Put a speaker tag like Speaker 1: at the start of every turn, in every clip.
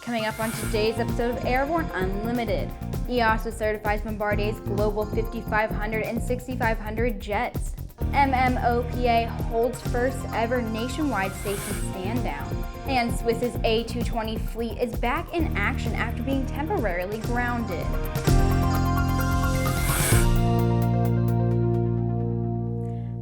Speaker 1: Coming up on today's episode of Airborne Unlimited, EASA certifies Bombardier's Global 5500 and 6500 jets. MMOPA holds first ever nationwide safety stand down. And Swiss's A220 fleet is back in action after being temporarily grounded.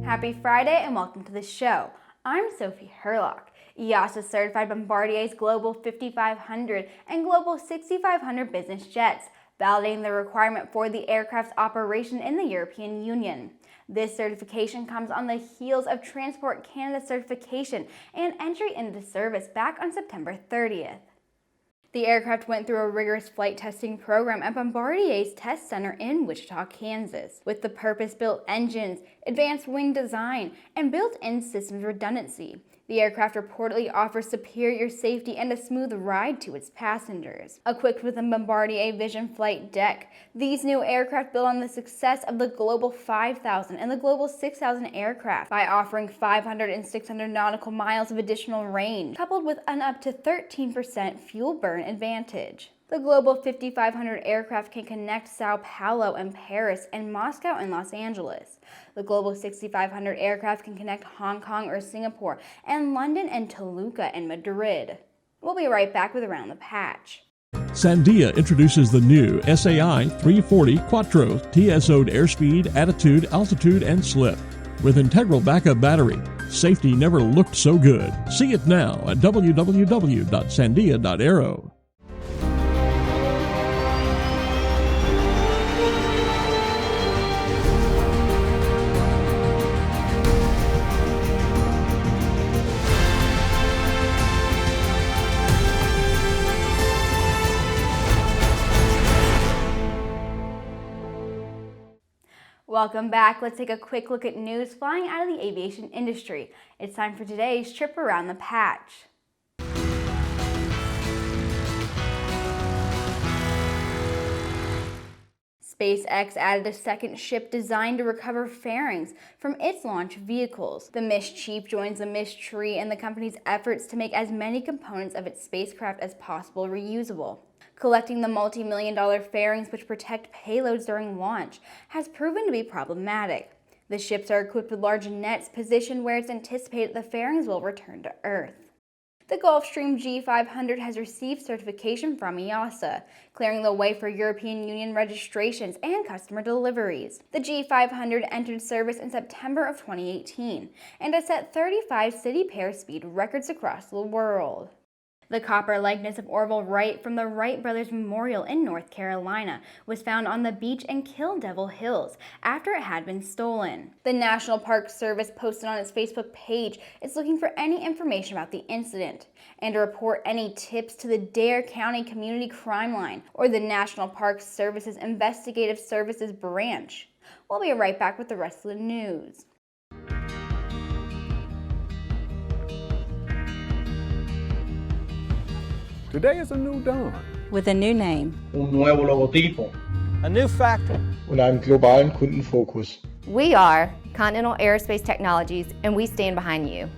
Speaker 1: Happy Friday and welcome to the show. I'm Sophie Hurlock. EASA certified Bombardier's Global 5500 and Global 6500 business jets, validating the requirement for the aircraft's operation in the European Union. This certification comes on the heels of Transport Canada's certification and entry into service back on September 30th. The aircraft went through a rigorous flight testing program at Bombardier's test center in Wichita, Kansas, with the purpose-built engines, advanced wing design, and built-in systems redundancy. The aircraft reportedly offers superior safety and a smooth ride to its passengers. Equipped with a Bombardier Vision flight deck, these new aircraft build on the success of the Global 5000 and the Global 6000 aircraft by offering 500 and 600 nautical miles of additional range, coupled with an up to 13% fuel burn advantage. The Global 5500 aircraft can connect Sao Paulo and Paris and Moscow and Los Angeles. The Global 6500 aircraft can connect Hong Kong or Singapore and London and Toluca and Madrid. We'll be right back with Around the Patch.
Speaker 2: Sandia introduces the new SAI 340 Quattro TSO'd airspeed, attitude, altitude, and slip. With integral backup battery, safety never looked so good. See it now at www.sandia.aero.
Speaker 1: Welcome back. Let's take a quick look at news flying out of the aviation industry. It's time for today's trip around the patch. SpaceX added a second ship designed to recover fairings from its launch vehicles. The Mischief joins the Mystery in the company's efforts to make as many components of its spacecraft as possible reusable. Collecting the multi-million-dollar fairings which protect payloads during launch has proven to be problematic. The ships are equipped with large nets positioned where it's anticipated the fairings will return to Earth. The Gulfstream G500 has received certification from EASA, clearing the way for European Union registrations and customer deliveries. The G500 entered service in September of 2018 and has set 35 city pair speed records across the world. The copper likeness of Orville Wright from the Wright Brothers Memorial in North Carolina was found on the beach in Kill Devil Hills after it had been stolen. The National Park Service posted on its Facebook page it's looking for any information about the incident and to report any tips to the Dare County Community Crime Line or the National Park Service's Investigative Services Branch. We'll be right back with the rest of the news.
Speaker 3: Today is a new dawn.
Speaker 4: With a new name.
Speaker 5: Un nuevo logotipo.
Speaker 6: A new factory.
Speaker 7: Und einen globalen Kundenfokus.
Speaker 8: We are Continental Aerospace Technologies, and we stand behind you.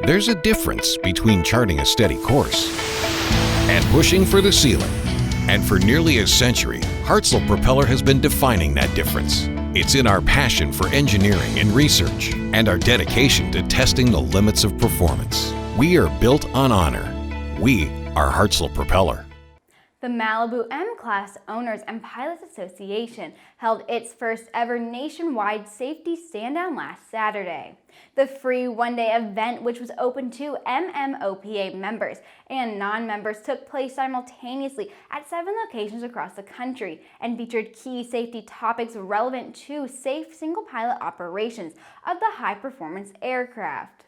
Speaker 9: There's a difference between charting a steady course and pushing for the ceiling. And for nearly a century, Hartzell Propeller has been defining that difference. It's in our passion for engineering and research and our dedication to testing the limits of performance. We are built on honor. We are Hartzell Propeller.
Speaker 1: The Malibu M-Class Owners and Pilots Association held its first ever nationwide safety stand-down last Saturday. The free one-day event, which was open to MMOPA members and non-members, took place simultaneously at 7 locations across the country and featured key safety topics relevant to safe single-pilot operations of the high-performance aircraft.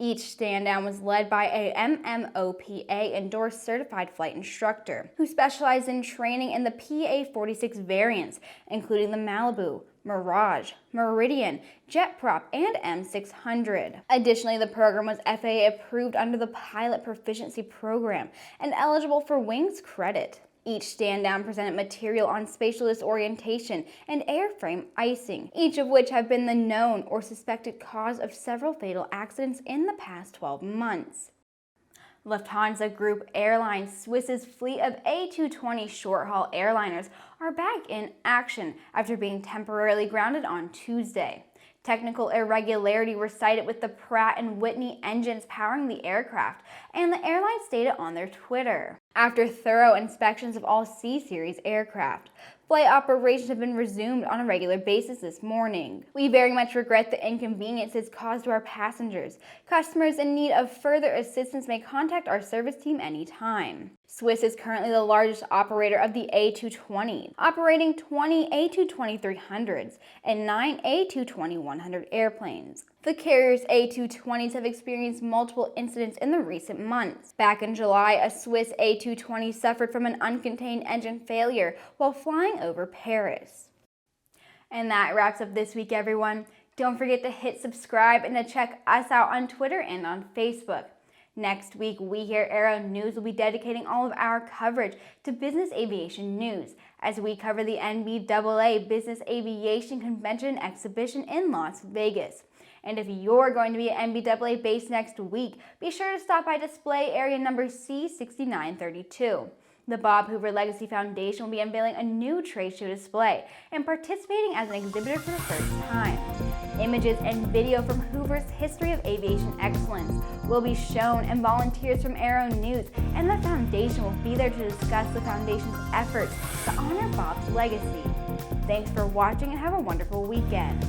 Speaker 1: Each stand-down was led by a MMOPA-endorsed certified flight instructor who specialized in training in the PA-46 variants, including the Malibu, Mirage, Meridian, Jet Prop, and M600. Additionally, the program was FAA approved under the Pilot Proficiency Program and eligible for Wings credit. Each stand-down presented material on spatial disorientation and airframe icing, each of which have been the known or suspected cause of several fatal accidents in the past 12 months. Lufthansa Group Airlines Swiss's fleet of A220 short-haul airliners are back in action after being temporarily grounded on Tuesday. Technical irregularity were cited with the Pratt & Whitney engines powering the aircraft, and the airline stated on their Twitter. After thorough inspections of all C-Series aircraft, flight operations have been resumed on a regular basis this morning. We very much regret the inconveniences caused to our passengers. Customers in need of further assistance may contact our service team anytime. Swiss is currently the largest operator of the A220, operating 20 A220-300s and 9 A220-100 airplanes. The carrier's A220s have experienced multiple incidents in the recent months. Back in July, a Swiss A220 suffered from an uncontained engine failure while flying over Paris. And that wraps up this week, everyone. Don't forget to hit subscribe and to check us out on Twitter and on Facebook. Next week, we here at Aero-News will be dedicating all of our coverage to business aviation news as we cover the NBAA Business Aviation Convention and Exhibition in Las Vegas. And if you're going to be at NBAA base next week, be sure to stop by display area number C6932. The Bob Hoover Legacy Foundation will be unveiling a new trade show display and participating as an exhibitor for the first time. Images and video from Hoover's history of aviation excellence will be shown, and volunteers from Aero-News and the foundation will be there to discuss the foundation's efforts to honor Bob's legacy. Thanks for watching and have a wonderful weekend.